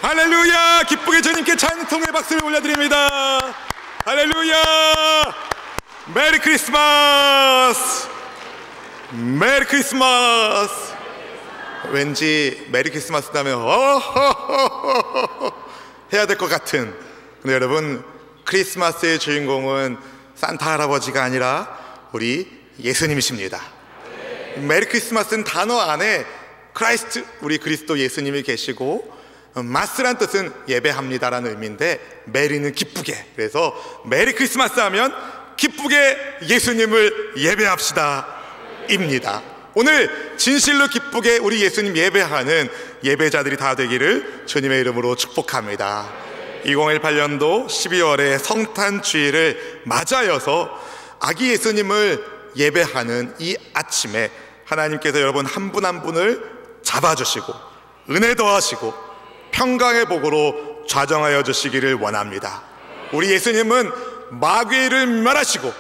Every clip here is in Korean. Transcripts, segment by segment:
할렐루야! 기쁘게 주님께 찬송의 박수를 올려드립니다. 할렐루야! 메리 크리스마스! 메리 크리스마스! 왠지 메리 크리스마스 하면 해야 될 것 같은, 근데 여러분, 크리스마스의 주인공은 산타 할아버지가 아니라 우리 예수님이십니다. 메리 크리스마스는 단어 안에 크라이스트, 우리 그리스도 예수님이 계시고, 마스란 뜻은 예배합니다라는 의미인데, 메리는 기쁘게, 그래서 메리 크리스마스 하면 기쁘게 예수님을 예배합시다 입니다. 오늘 진실로 기쁘게 우리 예수님 예배하는 예배자들이 다 되기를 주님의 이름으로 축복합니다. 2018년도 12월에 성탄주일을 맞아여서 아기 예수님을 예배하는 이 아침에 하나님께서 여러분 한 분 한 분을 잡아주시고 은혜 더하시고 평강의 복으로 좌정하여 주시기를 원합니다. 우리 예수님은 마귀를 멸하시고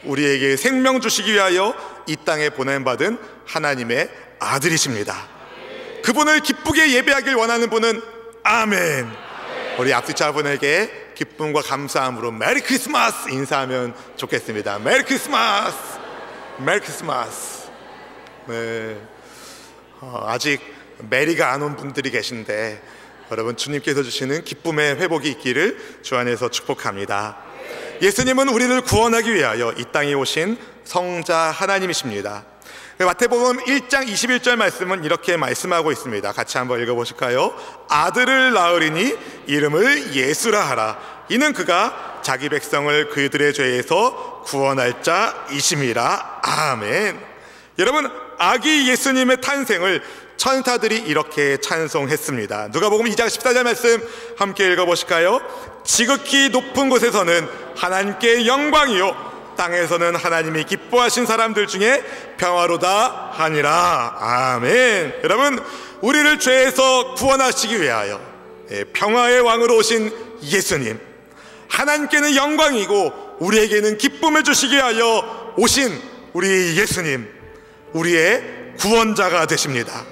우리에게 생명 주시기 위하여 이 땅에 보냄받은 하나님의 아들이십니다. 그분을 기쁘게 예배하길 원하는 분은 아멘. 우리 앞뒤자분에게 기쁨과 감사함으로 메리 크리스마스 인사하면 좋겠습니다. 메리 크리스마스, 메리 크리스마스. 네. 아직 메리가 안 온 분들이 계신데 여러분, 주님께서 주시는 기쁨의 회복이 있기를 주 안에서 축복합니다. 예수님은 우리를 구원하기 위하여 이 땅에 오신 성자 하나님이십니다. 마태복음 1장 21절 말씀은 이렇게 말씀하고 있습니다. 같이 한번 읽어보실까요? 아들을 낳으리니 이름을 예수라 하라. 이는 그가 자기 백성을 그들의 죄에서 구원할 자이심이라. 아멘. 여러분, 아기 예수님의 탄생을 천사들이 이렇게 찬송했습니다. 누가복음 2장 14절 말씀 함께 읽어보실까요? 지극히 높은 곳에서는 하나님께 영광이요 땅에서는 하나님이 기뻐하신 사람들 중에 평화로다 하니라. 아멘. 여러분, 우리를 죄에서 구원하시기 위하여 평화의 왕으로 오신 예수님, 하나님께는 영광이고 우리에게는 기쁨을 주시기 위하여 오신 우리 예수님, 우리의 구원자가 되십니다.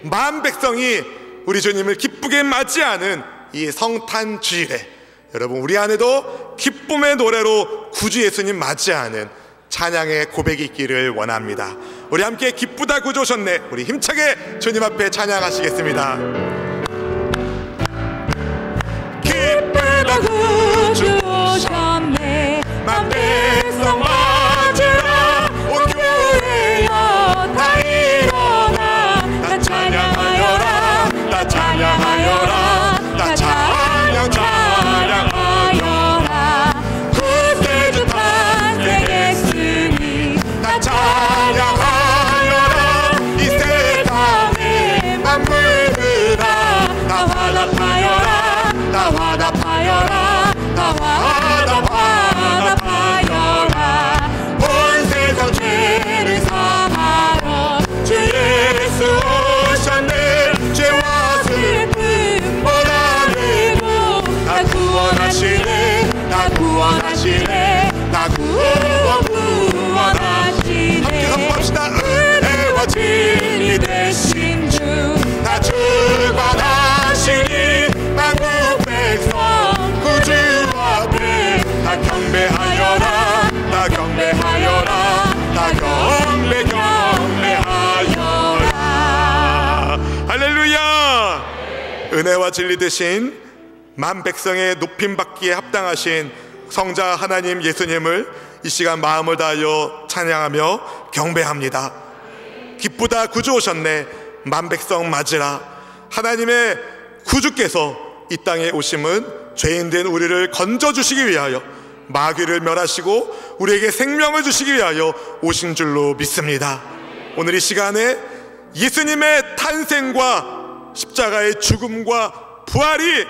만 백성이 우리 주님을 기쁘게 맞이하는 이 성탄주일에 여러분, 우리 안에도 기쁨의 노래로 구주 예수님 맞이하는 찬양의 고백이 있기를 원합니다. 우리 함께 기쁘다 구주 오셨네, 우리 힘차게 주님 앞에 찬양하시겠습니다. 기쁘다 구주 오셨네, 만 백성 맞으라. 온 교회여 다 일어나, 다 찬양하여라, 다 찬양하여라, 다 찬양 찬양하여라. 구세주 탄생했으니 다 찬양하여라. 이 세상의 만물들아 다 화답하여라, 다 화답하여라, 다 화답하여라. 온 세상 죄를 사하여 주 예수 오셨네. 죄와 슬픔 몰아내고 다 구원하시네, 다 구원하시네, 다 구원하시네. 함께 선포합시다. 은혜와 진리 되신 주 다 주관하시니 만국 백성 구주 앞에 다 경배하여라, 다 경배하여라, 다 경배하여라. 할렐루야. 은혜와 진리 되신 만 백성의 높임받기에 합당하신 성자 하나님 예수님을 이 시간 마음을 다하여 찬양하며 경배합니다. 기쁘다 구주 오셨네, 만 백성 맞으라. 하나님의 구주께서 이 땅에 오심은 죄인된 우리를 건져주시기 위하여 마귀를 멸하시고 우리에게 생명을 주시기 위하여 오신 줄로 믿습니다. 오늘 이 시간에 예수님의 탄생과 십자가의 죽음과 부활이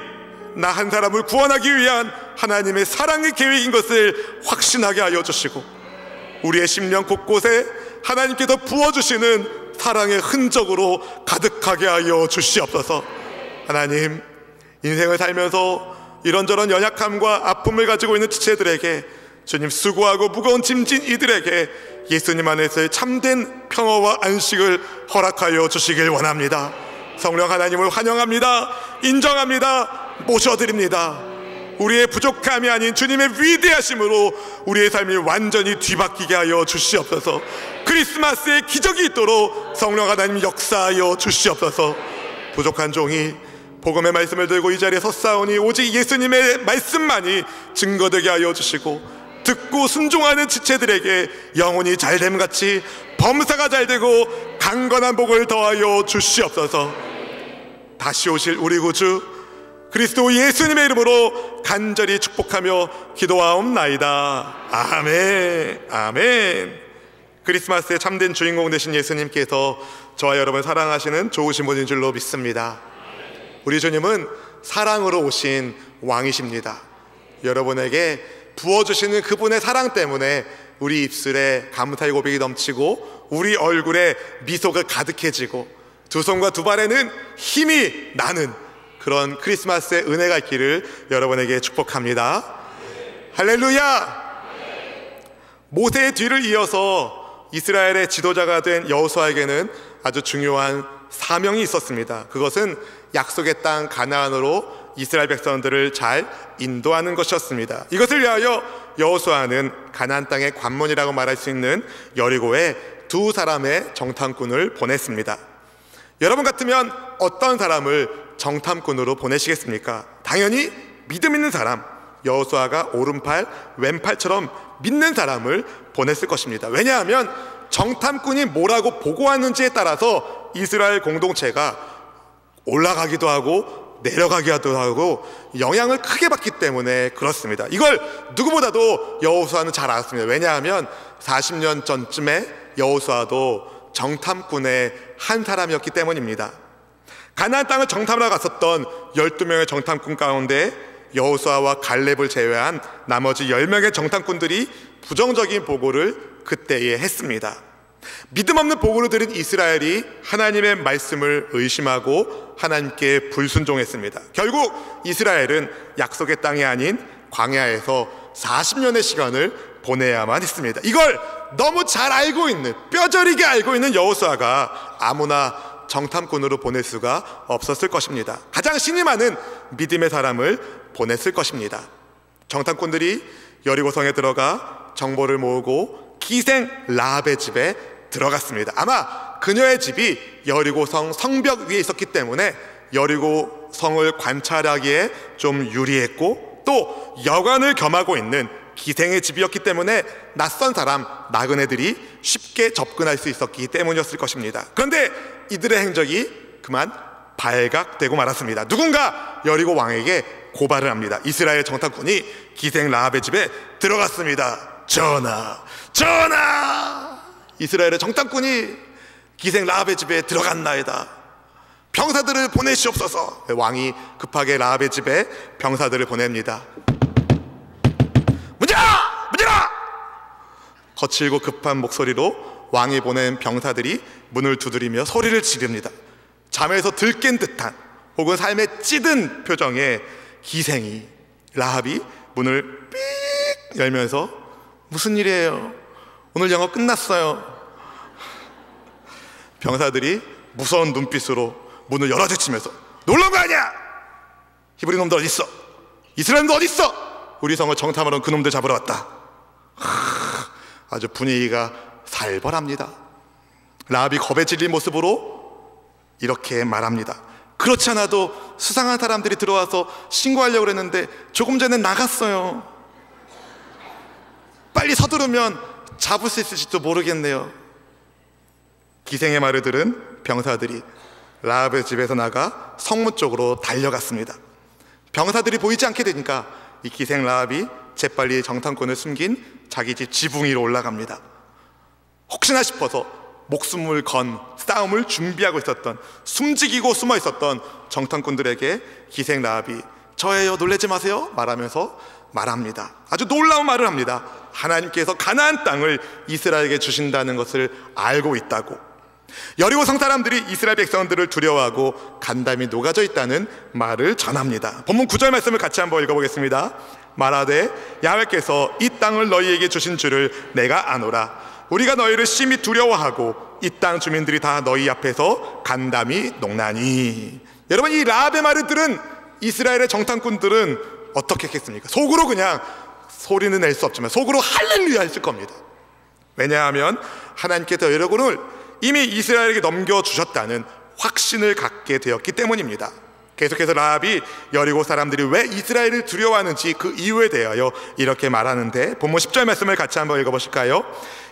나 한 사람을 구원하기 위한 하나님의 사랑의 계획인 것을 확신하게 하여 주시고, 우리의 심령 곳곳에 하나님께서 부어주시는 사랑의 흔적으로 가득하게 하여 주시옵소서. 하나님, 인생을 살면서 이런저런 연약함과 아픔을 가지고 있는 지체들에게, 주님 수고하고 무거운 짐진 이들에게 예수님 안에서의 참된 평화와 안식을 허락하여 주시길 원합니다. 성령 하나님을 환영합니다. 인정합니다. 모셔드립니다. 우리의 부족함이 아닌 주님의 위대하심으로 우리의 삶이 완전히 뒤바뀌게 하여 주시옵소서. 크리스마스의 기적이 있도록 성령 하나님 역사하여 주시옵소서. 부족한 종이 복음의 말씀을 들고 이 자리에 섰사오니 오직 예수님의 말씀만이 증거되게 하여 주시고, 듣고 순종하는 지체들에게 영혼이 잘됨같이 범사가 잘되고 강건한 복을 더하여 주시옵소서. 다시 오실 우리 구주 그리스도 예수님의 이름으로 간절히 축복하며 기도하옵나이다. 아멘. 아멘. 크리스마스의 참된 주인공 되신 예수님께서 저와 여러분 사랑하시는 좋으신 분인 줄로 믿습니다. 우리 주님은 사랑으로 오신 왕이십니다. 여러분에게 부어주시는 그분의 사랑 때문에 우리 입술에 감사의 고백이 넘치고 우리 얼굴에 미소가 가득해지고 두 손과 두 발에는 힘이 나는 그런 크리스마스의 은혜가 있기를 여러분에게 축복합니다. 할렐루야. 모세의 뒤를 이어서 이스라엘의 지도자가 된 여호수아에게는 아주 중요한 사명이 있었습니다. 그것은 약속의 땅 가나안으로 이스라엘 백성들을 잘 인도하는 것이었습니다. 이것을 위하여 여호수아는 가나안 땅의 관문이라고 말할 수 있는 여리고에 두 사람의 정탐꾼을 보냈습니다. 여러분 같으면 어떤 사람을 정탐꾼으로 보내시겠습니까? 당연히 믿음 있는 사람, 여호수아가 오른팔 왼팔처럼 믿는 사람을 보냈을 것입니다. 왜냐하면 정탐꾼이 뭐라고 보고하는지에 따라서 이스라엘 공동체가 올라가기도 하고 내려가기도 하고 영향을 크게 받기 때문에 그렇습니다. 이걸 누구보다도 여호수아는 잘 알았습니다. 왜냐하면 40년 전쯤에 여호수아도 정탐꾼의 한 사람이었기 때문입니다. 가나안 땅을 정탐하러 갔었던 12명의 정탐꾼 가운데 여호수아와 갈렙을 제외한 나머지 10명의 정탐꾼들이 부정적인 보고를 그때에 했습니다. 믿음 없는 보고를 들은 이스라엘이 하나님의 말씀을 의심하고 하나님께 불순종했습니다. 결국 이스라엘은 약속의 땅이 아닌 광야에서 40년의 시간을 보내야만 했습니다. 이걸 너무 잘 알고 있는, 뼈저리게 알고 있는 여호수아가 아무나 정탐꾼으로 보낼 수가 없었을 것입니다. 가장 신이 많은 믿음의 사람을 보냈을 것입니다. 정탐꾼들이 여리고성에 들어가 정보를 모으고 기생 라합의 집에 들어갔습니다. 아마 그녀의 집이 여리고성 성벽 위에 있었기 때문에 여리고성을 관찰하기에 좀 유리했고, 또 여관을 겸하고 있는 기생의 집이었기 때문에 낯선 사람, 나그네들이 쉽게 접근할 수 있었기 때문이었을 것입니다. 그런데 이들의 행적이 그만 발각되고 말았습니다. 누군가 여리고 왕에게 고발을 합니다. 이스라엘 정탐꾼이 기생 라합의 집에 들어갔습니다. 전하, 전하! 이스라엘의 정탐꾼이 기생 라합의 집에 들어갔나이다. 병사들을 보내시옵소서. 왕이 급하게 라합의 집에 병사들을 보냅니다. 문제라! 거칠고 급한 목소리로 왕이 보낸 병사들이 문을 두드리며 소리를 지릅니다. 잠에서 들깬 듯한 혹은 삶에 찌든 표정의 기생이 라합이 문을 삑 열면서 무슨 일이에요? 오늘 영어 끝났어요. 병사들이 무서운 눈빛으로 문을 열어젖히면서 놀라운 거 아니야! 히브리 놈들 어디 있어? 이스라엘 놈들 어디 있어? 우리 성을 정탐하러 온 그놈들 잡으러 왔다. 아주 분위기가 살벌합니다. 라합이 겁에 질린 모습으로 이렇게 말합니다. 그렇지 않아도 수상한 사람들이 들어와서 신고하려고 그랬는데 조금 전에 나갔어요. 빨리 서두르면 잡을 수 있을지도 모르겠네요. 기생의 말을 들은 병사들이 라합의 집에서 나가 성문 쪽으로 달려갔습니다. 병사들이 보이지 않게 되니까 이 기생 라합이 재빨리 정탐꾼을 숨긴 자기 집 지붕 위로 올라갑니다. 혹시나 싶어서 목숨을 건 싸움을 준비하고 있었던, 숨지기고 숨어 있었던 정탐꾼들에게 기생 라합이 저예요, 놀라지 마세요 말하면서 말합니다. 아주 놀라운 말을 합니다. 하나님께서 가나안 땅을 이스라엘에게 주신다는 것을 알고 있다고. 여리고성 사람들이 이스라엘 백성들을 두려워하고 간담이 녹아져 있다는 말을 전합니다. 본문 9절 말씀을 같이 한번 읽어보겠습니다. 말하되 야훼께서 이 땅을 너희에게 주신 줄을 내가 아노라. 우리가 너희를 심히 두려워하고 이 땅 주민들이 다 너희 앞에서 간담이 녹나니. 여러분, 이 라합의 말을 들은 이스라엘의 정탐꾼들은 어떻게 했겠습니까? 속으로 그냥 소리는 낼 수 없지만 속으로 할렐루야 했을 겁니다. 왜냐하면 하나님께서 여러분을 이미 이스라엘에게 넘겨주셨다는 확신을 갖게 되었기 때문입니다. 계속해서 라합이 여리고 사람들이 왜 이스라엘을 두려워하는지 그 이유에 대하여 이렇게 말하는데, 본문 10절 말씀을 같이 한번 읽어보실까요?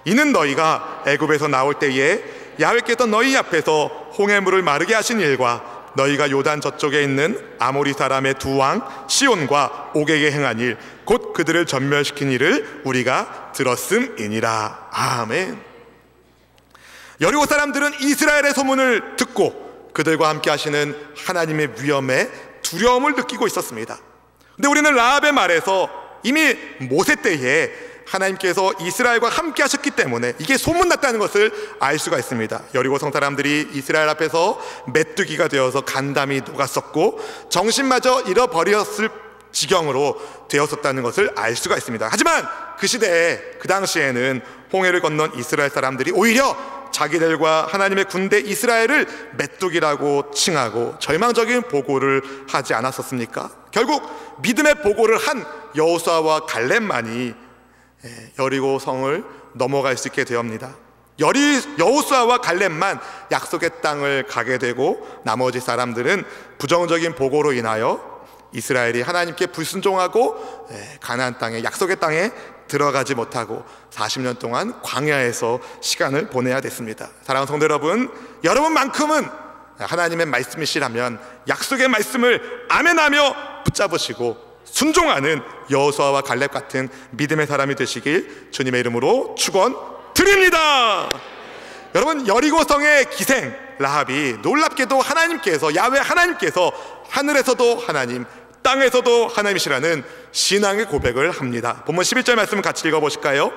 이는 너희가 애굽에서 나올 때에 야훼께서 너희 앞에서 홍해물을 마르게 하신 일과 너희가 요단 저쪽에 있는 아모리 사람의 두 왕 시온과 옥에게 행한 일, 곧 그들을 전멸시킨 일을 우리가 들었음이니라. 아멘. 여리고 사람들은 이스라엘의 소문을 듣고 그들과 함께 하시는 하나님의 위엄에 두려움을 느끼고 있었습니다. 근데 우리는 라합의 말에서 이미 모세 때에 하나님께서 이스라엘과 함께 하셨기 때문에 이게 소문났다는 것을 알 수가 있습니다. 여리고 성 사람들이 이스라엘 앞에서 메뚜기가 되어서 간담이 녹았었고 정신마저 잃어버렸을 지경으로 되었었다는 것을 알 수가 있습니다. 하지만 그 시대에, 그 당시에는 홍해를 건넌 이스라엘 사람들이 오히려 자기들과 하나님의 군대 이스라엘을 메뚜기라고 칭하고 절망적인 보고를 하지 않았었습니까? 결국 믿음의 보고를 한 여호수아와 갈렙만이 여리고 성을 넘어갈 수 있게 되옵니다. 여호수아와 갈렙만 약속의 땅을 가게 되고 나머지 사람들은 부정적인 보고로 인하여 이스라엘이 하나님께 불순종하고 가나안 땅에, 약속의 땅에 들어가지 못하고 40년 동안 광야에서 시간을 보내야 됐습니다. 사랑하는 성도 여러분, 여러분만큼은 하나님의 말씀이시라면 약속의 말씀을 아멘하며 붙잡으시고 순종하는 여호수아와 갈렙 같은 믿음의 사람이 되시길 주님의 이름으로 축원드립니다. 여러분, 여리고성의 기생 라합이 놀랍게도 하나님께서, 야훼 하나님께서 하늘에서도 하나님, 땅에서도 하나님이시라는 신앙의 고백을 합니다. 본문 11절 말씀을 같이 읽어보실까요?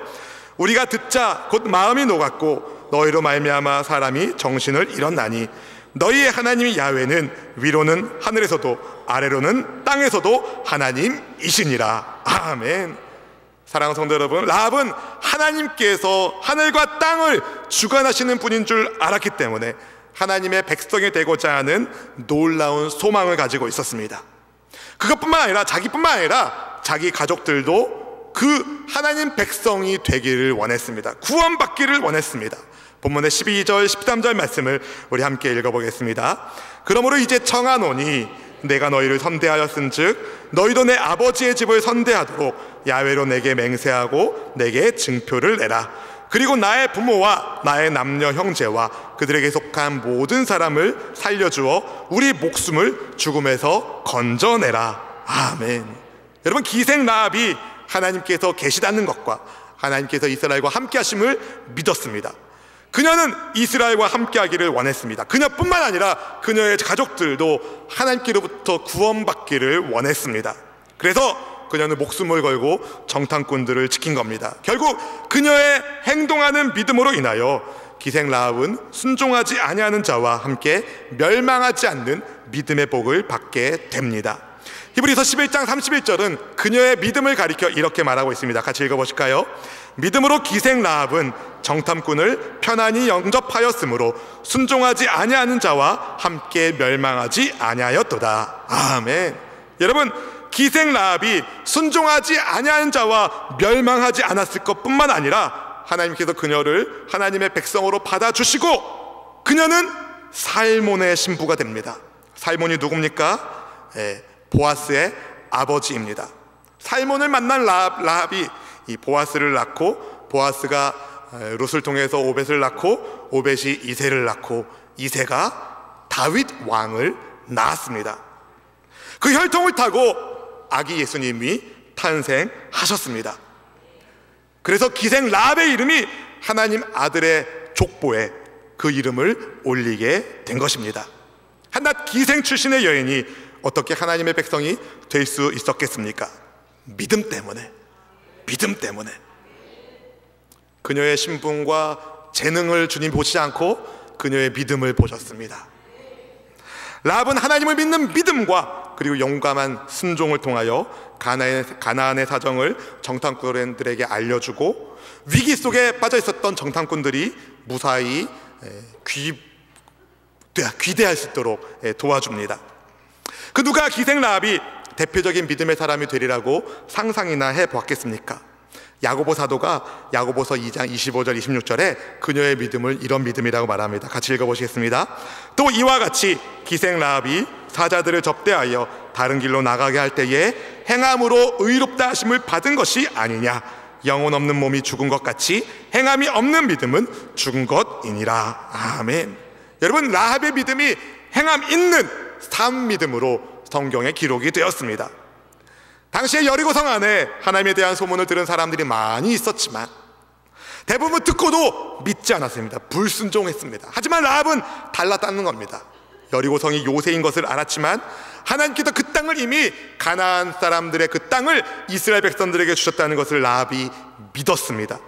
우리가 듣자 곧 마음이 녹았고 너희로 말미암아 사람이 정신을 잃었나니 너희의 하나님 야훼는 위로는 하늘에서도 아래로는 땅에서도 하나님이시니라. 아멘. 사랑하는 성도 여러분, 라합은 하나님께서 하늘과 땅을 주관하시는 분인 줄 알았기 때문에 하나님의 백성이 되고자 하는 놀라운 소망을 가지고 있었습니다. 그것뿐만 아니라 자기뿐만 아니라 자기 가족들도 그 하나님 백성이 되기를 원했습니다. 구원받기를 원했습니다. 본문의 12절 13절 말씀을 우리 함께 읽어보겠습니다. 그러므로 이제 청하노니 내가 너희를 선대하였은즉 너희도 내 아버지의 집을 선대하도록 야훼로 내게 맹세하고 내게 증표를 내라. 그리고 나의 부모와 나의 남녀 형제와 그들에게 속한 모든 사람을 살려주어 우리 목숨을 죽음에서 건져내라. 아멘. 여러분, 기생 라합이 하나님께서 계시다는 것과 하나님께서 이스라엘과 함께 하심을 믿었습니다. 그녀는 이스라엘과 함께 하기를 원했습니다. 그녀뿐만 아니라 그녀의 가족들도 하나님께로부터 구원받기를 원했습니다. 그래서 그녀는 목숨을 걸고 정탐꾼들을 지킨 겁니다. 결국 그녀의 행동하는 믿음으로 인하여 기생 라합은 순종하지 아니하는 자와 함께 멸망하지 않는 믿음의 복을 받게 됩니다. 히브리서 11장 31절은 그녀의 믿음을 가리켜 이렇게 말하고 있습니다. 같이 읽어보실까요? 믿음으로 기생 라합은 정탐꾼을 편안히 영접하였으므로 순종하지 아니하는 자와 함께 멸망하지 아니하였도다. 아멘. 여러분, 기생 라합이 순종하지 아니하는 자와 멸망하지 않았을 것뿐만 아니라 하나님께서 그녀를 하나님의 백성으로 받아주시고 그녀는 살몬의 신부가 됩니다. 살몬이 누굽니까? 보아스의 아버지입니다. 살몬을 만난 라합이 이 보아스를 낳고, 보아스가 룻을 통해서 오벳을 낳고, 오벳이 이새를 낳고, 이새가 다윗 왕을 낳았습니다. 그 혈통을 타고 아기 예수님이 탄생하셨습니다. 그래서 기생 라합의 이름이 하나님 아들의 족보에 그 이름을 올리게 된 것입니다. 한낱 기생 출신의 여인이 어떻게 하나님의 백성이 될 수 있었겠습니까? 믿음 때문에. 믿음 때문에. 그녀의 신분과 재능을 주님 보시지 않고 그녀의 믿음을 보셨습니다. 라합은 하나님을 믿는 믿음과 그리고 용감한 순종을 통하여 가나안의 사정을 정탐꾼들에게 알려주고, 위기 속에 빠져 있었던 정탐꾼들이 무사히 귀대할 수 있도록 도와줍니다. 그 누가 기생 라합이 대표적인 믿음의 사람이 되리라고 상상이나 해보았겠습니까? 야고보 사도가 야고보서 2장 25절 26절에 그녀의 믿음을 이런 믿음이라고 말합니다. 같이 읽어보시겠습니다. 또 이와 같이 기생 라합이 사자들을 접대하여 다른 길로 나가게 할 때에 행함으로 의롭다 하심을 받은 것이 아니냐. 영혼 없는 몸이 죽은 것 같이 행함이 없는 믿음은 죽은 것이니라. 아멘. 여러분, 라합의 믿음이 행함 있는 산 믿음으로 성경에 기록이 되었습니다. 당시에 여리고성 안에 하나님에 대한 소문을 들은 사람들이 많이 있었지만 대부분 듣고도 믿지 않았습니다. 불순종했습니다. 하지만 라합은 달랐다는 겁니다. 여리고성이 요새인 것을 알았지만 하나님께서 그 땅을 이미 가나안 사람들의 그 땅을 이스라엘 백성들에게 주셨다는 것을 라합이 믿었습니다.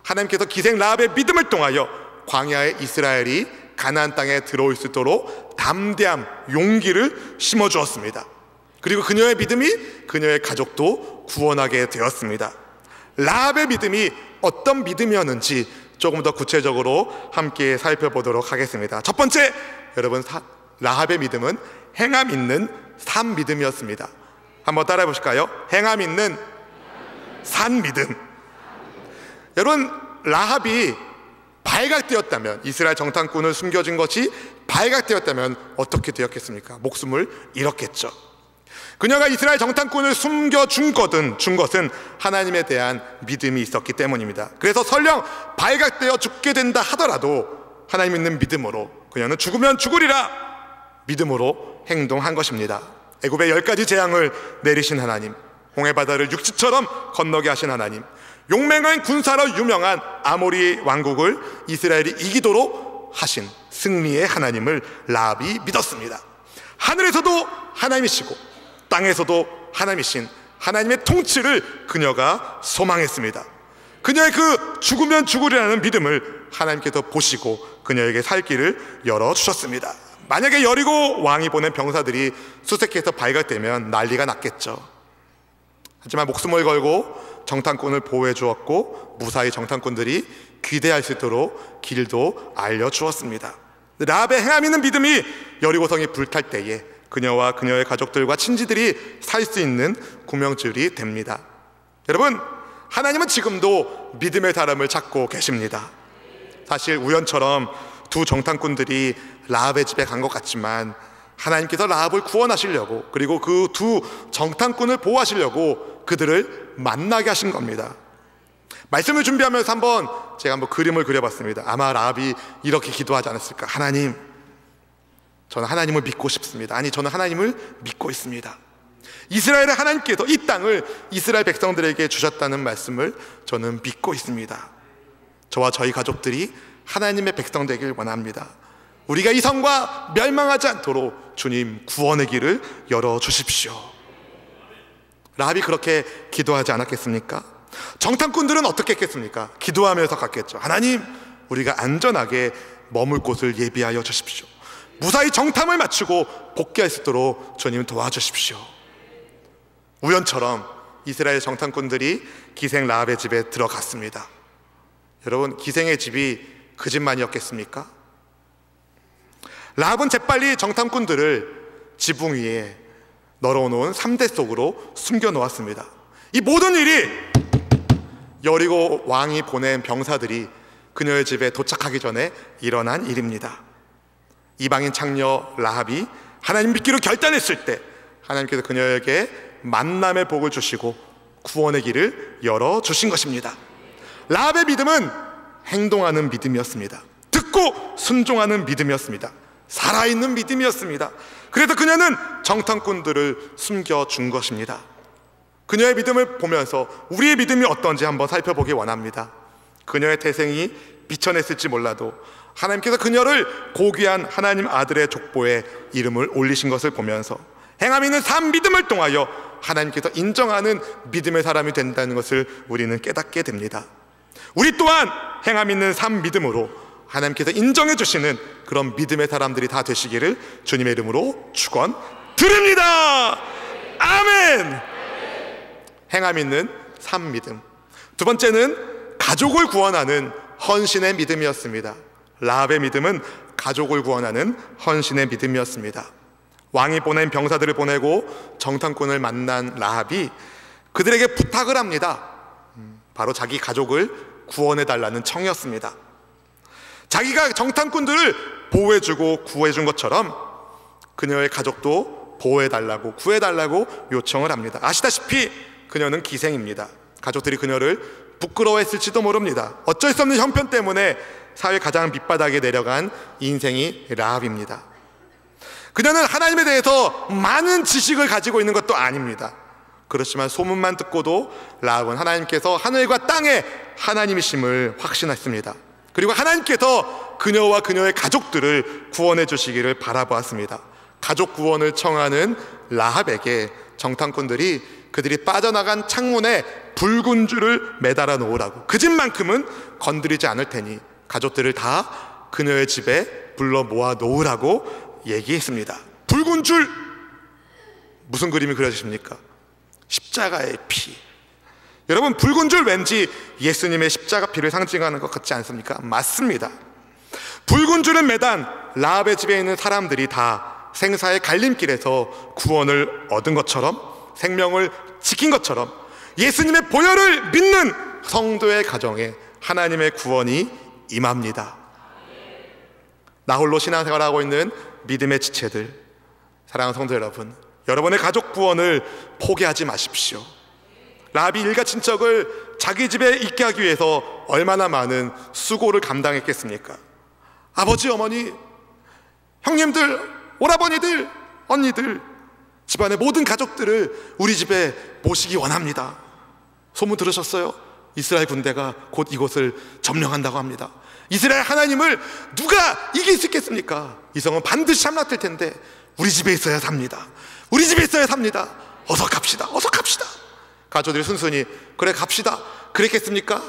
하나님께서 기생 라합의 믿음을 통하여 광야의 이스라엘이 가나안 땅에 들어올 수 있도록 담대함, 용기를 심어주었습니다. 그리고 그녀의 믿음이 그녀의 가족도 구원하게 되었습니다. 라합의 믿음이 어떤 믿음이었는지 조금 더 구체적으로 함께 살펴보도록 하겠습니다. 첫 번째, 여러분, 라합의 믿음은 행함 있는 산 믿음이었습니다. 한번 따라해 보실까요? 행함 있는 산 믿음. 여러분, 라합이 발각되었다면, 이스라엘 정탐꾼을 숨겨진 것이 발각되었다면 어떻게 되었겠습니까? 목숨을 잃었겠죠. 그녀가 이스라엘 정탐꾼을 숨겨준 것은 하나님에 대한 믿음이 있었기 때문입니다. 그래서 설령 발각되어 죽게 된다 하더라도 하나님 있는 믿음으로 그녀는 죽으면 죽으리라 믿음으로 행동한 것입니다. 애굽에 10가지 재앙을 내리신 하나님, 홍해바다를 육지처럼 건너게 하신 하나님, 용맹한 군사로 유명한 아모리 왕국을 이스라엘이 이기도록 하신 승리의 하나님을 라합이 믿었습니다. 하늘에서도 하나님이시고 땅에서도 하나님이신 하나님의 통치를 그녀가 소망했습니다. 그녀의 그 죽으면 죽으리라는 믿음을 하나님께서 보시고 그녀에게 살 길을 열어주셨습니다. 만약에 여리고 왕이 보낸 병사들이 수색해서 발각되면 난리가 났겠죠. 하지만 목숨을 걸고 정탐꾼을 보호해 주었고 무사히 정탐꾼들이 귀대할 수 있도록 길도 알려주었습니다. 라합의 행함 있는 믿음이 여리고성이 불탈 때에 그녀와 그녀의 가족들과 친지들이 살 수 있는 구명줄이 됩니다. 여러분, 하나님은 지금도 믿음의 사람을 찾고 계십니다. 사실 우연처럼 두 정탐꾼들이 라합의 집에 간 것 같지만 하나님께서 라합을 구원하시려고, 그리고 그 두 정탐꾼을 보호하시려고 그들을 만나게 하신 겁니다. 말씀을 준비하면서 제가 한번 그림을 그려봤습니다. 아마 라합이 이렇게 기도하지 않았을까? 하나님, 저는 하나님을 믿고 싶습니다. 아니, 저는 하나님을 믿고 있습니다. 이스라엘의 하나님께서 이 땅을 이스라엘 백성들에게 주셨다는 말씀을 저는 믿고 있습니다. 저와 저희 가족들이 하나님의 백성 되길 원합니다. 우리가 이 성과 멸망하지 않도록 주님 구원의 길을 열어주십시오. 라합이 그렇게 기도하지 않았겠습니까? 정탐꾼들은 어떻게 했겠습니까? 기도하면서 갔겠죠. 하나님, 우리가 안전하게 머물 곳을 예비하여 주십시오. 무사히 정탐을 마치고 복귀할 수 있도록 주님 도와주십시오. 우연처럼 이스라엘 정탐꾼들이 기생 라합의 집에 들어갔습니다. 여러분, 기생의 집이 그 집만이었겠습니까? 라합은 재빨리 정탐꾼들을 지붕 위에 널어놓은 삼대 속으로 숨겨 놓았습니다. 이 모든 일이 여리고 왕이 보낸 병사들이 그녀의 집에 도착하기 전에 일어난 일입니다. 이방인 창녀 라합이 하나님 믿기로 결단했을 때 하나님께서 그녀에게 만남의 복을 주시고 구원의 길을 열어주신 것입니다. 라합의 믿음은 행동하는 믿음이었습니다. 듣고 순종하는 믿음이었습니다. 살아있는 믿음이었습니다. 그래서 그녀는 정탐꾼들을 숨겨준 것입니다. 그녀의 믿음을 보면서 우리의 믿음이 어떤지 한번 살펴보기 원합니다. 그녀의 태생이 비천했을지 몰라도 하나님께서 그녀를 고귀한 하나님 아들의 족보에 이름을 올리신 것을 보면서 행함 있는 산 믿음을 통하여 하나님께서 인정하는 믿음의 사람이 된다는 것을 우리는 깨닫게 됩니다. 우리 또한 행함 있는 산 믿음으로 하나님께서 인정해 주시는 그런 믿음의 사람들이 다 되시기를 주님의 이름으로 축원드립니다. 드립니다. 아멘. 행함 있는 삶 믿음. 두 번째는 가족을 구원하는 헌신의 믿음이었습니다. 라합의 믿음은 가족을 구원하는 헌신의 믿음이었습니다. 왕이 보낸 병사들을 보내고 정탐꾼을 만난 라합이 그들에게 부탁을 합니다. 바로 자기 가족을 구원해달라는 청이었습니다. 자기가 정탐꾼들을 보호해주고 구해준 것처럼 그녀의 가족도 보호해달라고 구해달라고 요청을 합니다. 아시다시피 그녀는 기생입니다. 가족들이 그녀를 부끄러워했을지도 모릅니다. 어쩔 수 없는 형편 때문에 사회 가장 밑바닥에 내려간 인생이 라합입니다. 그녀는 하나님에 대해서 많은 지식을 가지고 있는 것도 아닙니다. 그렇지만 소문만 듣고도 라합은 하나님께서 하늘과 땅의 하나님이심을 확신했습니다. 그리고 하나님께서 그녀와 그녀의 가족들을 구원해 주시기를 바라보았습니다. 가족 구원을 청하는 라합에게 정탐꾼들이 그들이 빠져나간 창문에 붉은 줄을 매달아 놓으라고, 그 집만큼은 건드리지 않을 테니 가족들을 다 그녀의 집에 불러 모아 놓으라고 얘기했습니다. 붉은 줄, 무슨 그림이 그려지십니까? 십자가의 피. 여러분, 붉은 줄 왠지 예수님의 십자가 피를 상징하는 것 같지 않습니까? 맞습니다. 붉은 줄을 매단 라합의 집에 있는 사람들이 다 생사의 갈림길에서 구원을 얻은 것처럼, 생명을 지킨 것처럼 예수님의 보혈을 믿는 성도의 가정에 하나님의 구원이 임합니다. 나 홀로 신앙생활하고 있는 믿음의 지체들, 사랑하는 성도 여러분, 여러분의 가족 구원을 포기하지 마십시오. 라합이 일가 친척을 자기 집에 있게 하기 위해서 얼마나 많은 수고를 감당했겠습니까? 아버지, 어머니, 형님들, 오라버니들, 언니들, 집안의 모든 가족들을 우리 집에 모시기 원합니다. 소문 들으셨어요? 이스라엘 군대가 곧 이곳을 점령한다고 합니다. 이스라엘 하나님을 누가 이길 수 있겠습니까? 이 성은 반드시 함락될 텐데 우리 집에 있어야 삽니다. 우리 집에 있어야 삽니다. 어서 갑시다. 어서 갑시다. 가족들이 순순히 그래 갑시다 그랬겠습니까?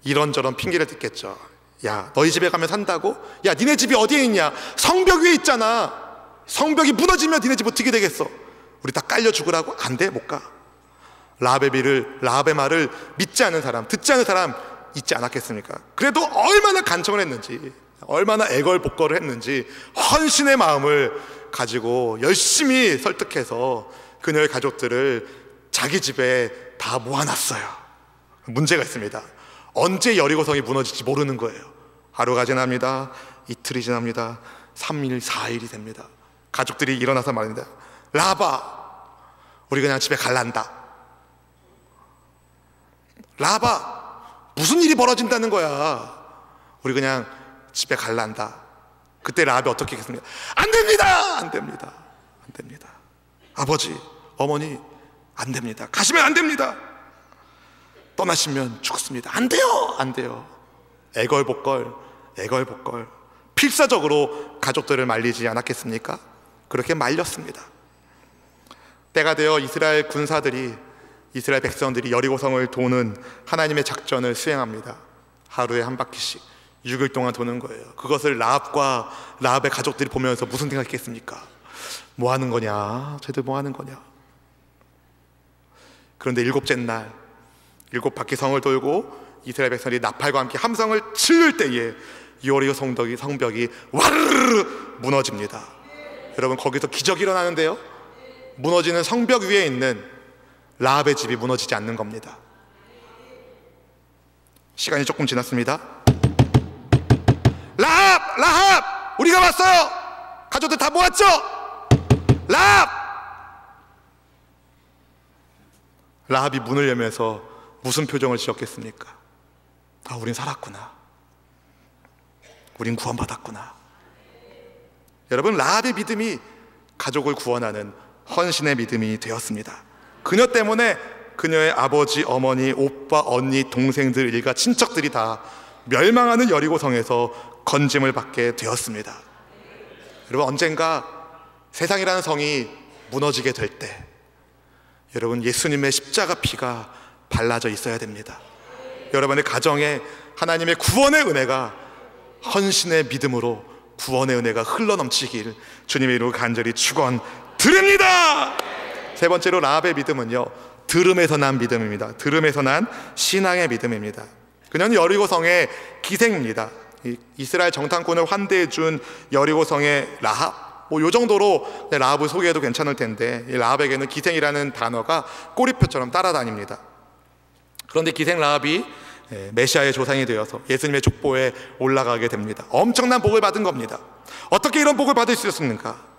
이런저런 핑계를 듣겠죠. 야, 너희 집에 가면 산다고? 야, 니네 집이 어디에 있냐? 성벽 위에 있잖아. 성벽이 무너지면 니네 집 어떻게 되겠어? 우리 다 깔려 죽으라고? 안 돼, 못 가. 라합의 말을 믿지 않은 사람, 듣지 않은 사람 있지 않았겠습니까? 그래도 얼마나 간청을 했는지, 얼마나 애걸복걸을 했는지 헌신의 마음을 가지고 열심히 설득해서 그녀의 가족들을 자기 집에 다 모아놨어요. 문제가 있습니다. 언제 여리고성이 무너질지 모르는 거예요. 하루가 지납니다. 이틀이 지납니다. 3일, 4일이 됩니다. 가족들이 일어나서 말합니다. 라합아, 우리 그냥 집에 갈란다. 라합아, 무슨 일이 벌어진다는 거야? 우리 그냥 집에 갈란다. 그때 라합이 어떻게 했습니까? 안 됩니다! 안 됩니다. 안 됩니다. 아버지, 어머니, 안 됩니다. 가시면 안 됩니다. 떠나시면 죽습니다. 안 돼요! 안 돼요. 애걸복걸, 애걸복걸. 필사적으로 가족들을 말리지 않았겠습니까? 그렇게 말렸습니다. 때가 되어 이스라엘 군사들이, 이스라엘 백성들이 여리고성을 도는 하나님의 작전을 수행합니다. 하루에 한 바퀴씩 6일 동안 도는 거예요. 그것을 라합과 라합의 가족들이 보면서 무슨 생각했겠습니까? 뭐 하는 거냐? 쟤들 뭐 하는 거냐? 그런데 7째 날 7바퀴 성을 돌고 이스라엘 백성들이 나팔과 함께 함성을 치를 때에 여리고 성벽이 와르르 무너집니다. 여러분, 거기서 기적이 일어나는데요, 무너지는 성벽 위에 있는 라합의 집이 무너지지 않는 겁니다. 시간이 조금 지났습니다. 라합! 우리가 왔어요! 가족들 다 모았죠? 라합이 문을 열면서 무슨 표정을 지었겠습니까? 아, 우린 살았구나. 우린 구원받았구나. 여러분, 라합의 믿음이 가족을 구원하는 헌신의 믿음이 되었습니다. 그녀 때문에 그녀의 아버지, 어머니, 오빠, 언니, 동생들, 일가 친척들이 다 멸망하는 여리고성에서 건짐을 받게 되었습니다. 여러분, 언젠가 세상이라는 성이 무너지게 될 때 여러분, 예수님의 십자가 피가 발라져 있어야 됩니다. 여러분의 가정에 하나님의 구원의 은혜가, 헌신의 믿음으로 구원의 은혜가 흘러넘치길 주님의 이름으로 간절히 축원드립니다. 드립니다. 세 번째로 라합의 믿음은요, 들음에서 난 믿음입니다. 들음에서 난 신앙의 믿음입니다. 그녀는 여리고성의 기생입니다. 이스라엘 정탐꾼을 환대해 준 여리고성의 라합, 요 정도로 라합을 소개해도 괜찮을 텐데, 이 라합에게는 기생이라는 단어가 꼬리표처럼 따라다닙니다. 그런데 기생 라합이 메시아의 조상이 되어서 예수님의 족보에 올라가게 됩니다. 엄청난 복을 받은 겁니다. 어떻게 이런 복을 받을 수 있었습니까?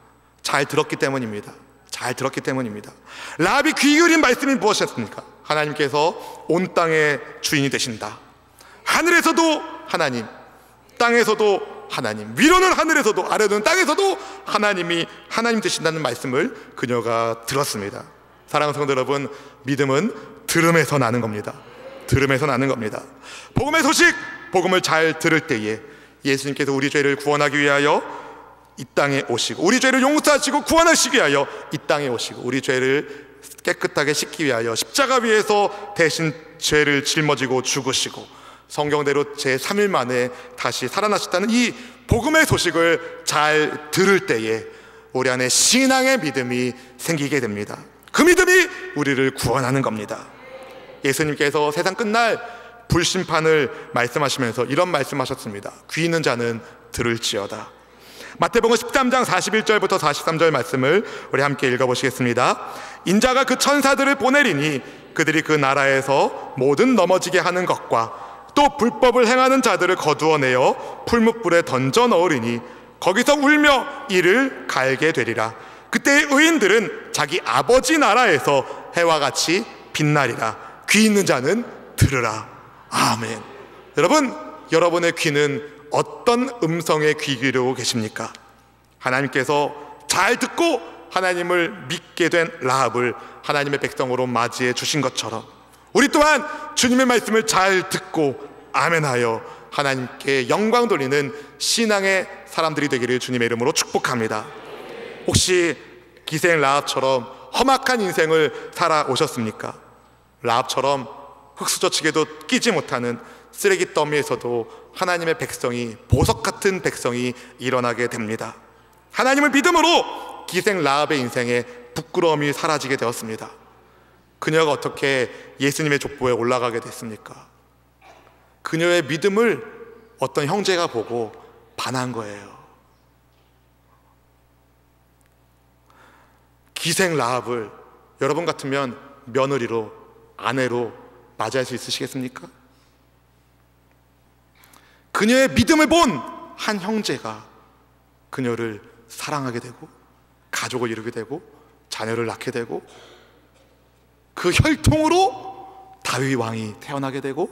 잘 들었기 때문입니다. 잘 들었기 때문입니다. 라합이 귀 기울인 말씀이 무엇이었습니까? 하나님께서 온 땅의 주인이 되신다. 하늘에서도 하나님, 땅에서도 하나님, 위로는 하늘에서도 아래로는 땅에서도 하나님이 하나님 되신다는 말씀을 그녀가 들었습니다. 사랑하는 성도 여러분, 믿음은 들음에서 나는 겁니다. 들음에서 나는 겁니다. 복음의 소식, 복음을 잘 들을 때에 예수님께서 우리 죄를 구원하기 위하여 이 땅에 오시고, 우리 죄를 용서하시고 구원하시기 위하여 이 땅에 오시고, 우리 죄를 깨끗하게 씻기 위하여 십자가 위에서 대신 죄를 짊어지고 죽으시고 성경대로 제3일 만에 다시 살아나셨다는 이 복음의 소식을 잘 들을 때에 우리 안에 신앙의 믿음이 생기게 됩니다. 그 믿음이 우리를 구원하는 겁니다. 예수님께서 세상 끝날 불심판을 말씀하시면서 이런 말씀하셨습니다. 귀 있는 자는 들을지어다. 마태복음 13장 41절부터 43절 말씀을 우리 함께 읽어보시겠습니다. 인자가 그 천사들을 보내리니 그들이 그 나라에서 모든 넘어지게 하는 것과 또 불법을 행하는 자들을 거두어내어 풀무불에 던져 넣으리니 거기서 울며 이를 갈게 되리라. 그때의 의인들은 자기 아버지 나라에서 해와 같이 빛나리라. 귀 있는 자는 들으라. 아멘. 여러분, 여러분의 귀는 어떤 음성에 귀 기울이고 계십니까? 하나님께서 잘 듣고 하나님을 믿게 된 라합을 하나님의 백성으로 맞이해 주신 것처럼 우리 또한 주님의 말씀을 잘 듣고 아멘하여 하나님께 영광 돌리는 신앙의 사람들이 되기를 주님의 이름으로 축복합니다. 혹시 기생 라합처럼 험악한 인생을 살아오셨습니까? 라합처럼 흙수저치게도 끼지 못하는 쓰레기 더미에서도 하나님의 백성이, 보석 같은 백성이 일어나게 됩니다. 하나님을 믿음으로 기생 라합의 인생에 부끄러움이 사라지게 되었습니다. 그녀가 어떻게 예수님의 족보에 올라가게 됐습니까? 그녀의 믿음을 어떤 형제가 보고 반한 거예요. 기생 라합을 여러분 같으면 며느리로, 아내로 맞이할 수 있으시겠습니까? 그녀의 믿음을 본 한 형제가 그녀를 사랑하게 되고 가족을 이루게 되고 자녀를 낳게 되고 그 혈통으로 다윗 왕이 태어나게 되고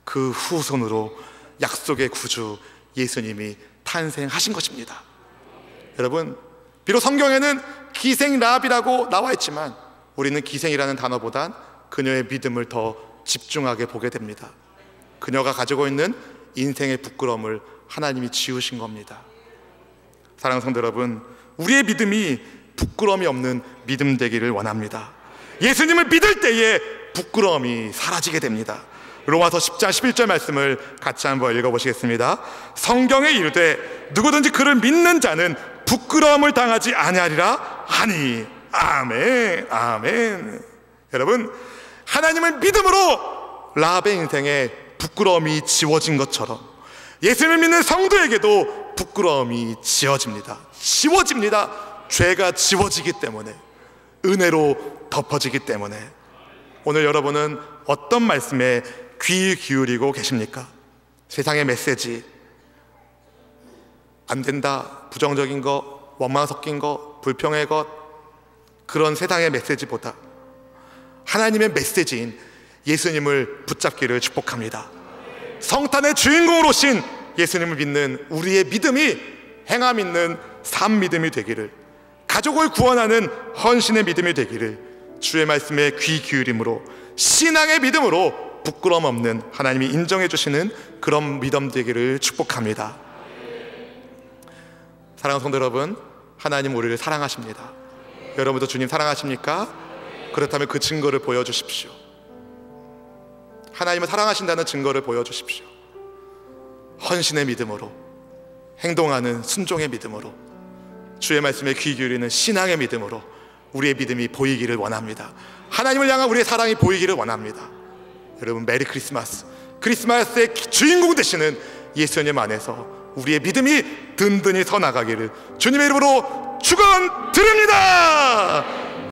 그 후손으로 약속의 구주 예수님이 탄생하신 것입니다. 여러분, 비록 성경에는 기생 라합이라고 나와 있지만 우리는 기생이라는 단어보단 그녀의 믿음을 더 집중하게 보게 됩니다. 그녀가 가지고 있는 인생의 부끄러움을 하나님이 지우신 겁니다. 사랑하는 성도 여러분, 우리의 믿음이 부끄러움이 없는 믿음 되기를 원합니다. 예수님을 믿을 때에 부끄러움이 사라지게 됩니다. 로마서 10장 11절 말씀을 같이 한번 읽어보시겠습니다. 성경에 이르되 누구든지 그를 믿는 자는 부끄러움을 당하지 아니하리라 하니. 아멘, 아멘. 여러분, 하나님을 믿음으로 라합의 인생에 부끄러움이 지워진 것처럼 예수님을 믿는 성도에게도 부끄러움이 지워집니다. 죄가 지워지기 때문에, 은혜로 덮어지기 때문에. 오늘 여러분은 어떤 말씀에 귀 기울이고 계십니까? 세상의 메시지, 안 된다, 부정적인 것, 원망 섞인 것, 불평의 것, 그런 세상의 메시지보다 하나님의 메시지인 예수님을 붙잡기를 축복합니다. 성탄의 주인공으로 오신 예수님을 믿는 우리의 믿음이 행함 있는 삶 믿음이 되기를, 가족을 구원하는 헌신의 믿음이 되기를 주의 말씀에 귀 기울임으로, 신앙의 믿음으로 부끄러움 없는 하나님이 인정해 주시는 그런 믿음 되기를 축복합니다. 사랑하는 성도 여러분, 하나님 우리를 사랑하십니다. 여러분도 주님 사랑하십니까? 그렇다면 그 증거를 보여주십시오. 하나님을 사랑하신다는 증거를 보여주십시오. 헌신의 믿음으로, 행동하는 순종의 믿음으로 주의 말씀에 귀 기울이는 신앙의 믿음으로 우리의 믿음이 보이기를 원합니다. 하나님을 향한 우리의 사랑이 보이기를 원합니다. 여러분, 메리 크리스마스. 크리스마스의 주인공 되시는 예수님 안에서 우리의 믿음이 든든히 서 나가기를 주님의 이름으로 축원드립니다.